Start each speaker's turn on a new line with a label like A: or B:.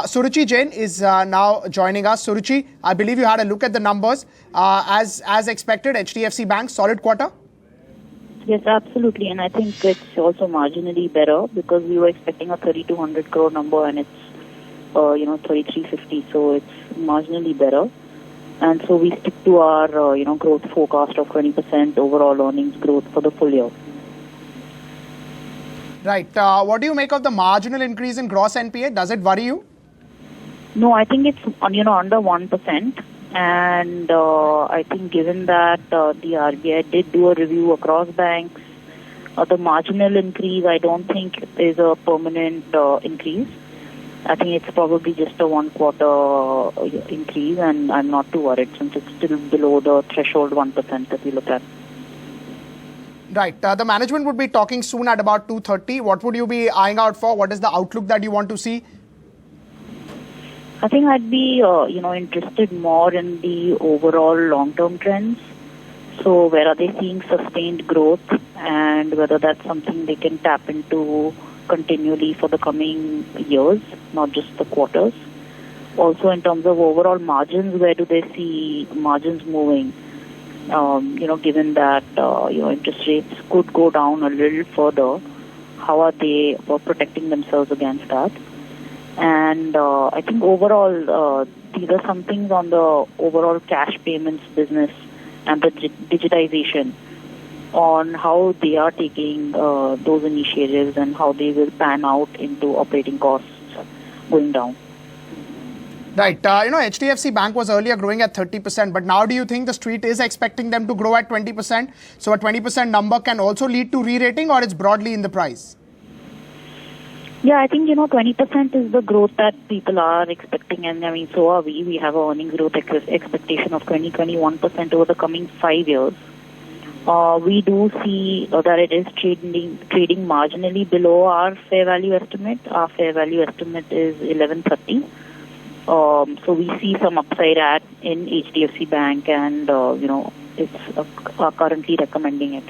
A: Suruchi Jain is now joining us. Suruchi, I believe you had a look at the numbers. As expected, HDFC Bank, solid quarter?
B: Yes, absolutely. And I think it's also marginally better because we were expecting a 3,200 crore number and it's, 3,350. So it's marginally better. And so we stick to our, growth forecast of 20% overall earnings growth for the full year.
A: Right. What do you make of the marginal increase in gross NPA? Does it worry you?
B: No, I think it's, under 1%. And I think given that the RBI did do a review across banks, the marginal increase I don't think is a permanent increase. I think it's probably just a 1 quarter increase, and I'm not too worried since it's still below the threshold 1% that we look at.
A: Right. The management would be talking soon at about 2:30. What would you be eyeing out for? What is the outlook that you want to see?
B: I think I'd be, interested more in the overall long-term trends. So where are they seeing sustained growth and whether that's something they can tap into continually for the coming years, not just the quarters. Also in terms of overall margins, where do they see margins moving? Given that, interest rates could go down a little further, how are they protecting themselves against that? And I think overall, these are some things on the overall cash payments business and the digitization on how they are taking those initiatives and how they will pan out into operating costs going down.
A: Right. HDFC Bank was earlier growing at 30%, but now do you think the street is expecting them to grow at 20%? So a 20% number can also lead to re-rating, or it's broadly in the price?
B: Yeah, I think, 20% is the growth that people are expecting, and I mean, so are we. We have an earnings growth expectation of 21% over the coming 5 years. We do see that it is trading marginally below our fair value estimate. Our fair value estimate is 1130. So we see some upside in HDFC Bank, and, it's currently recommending it.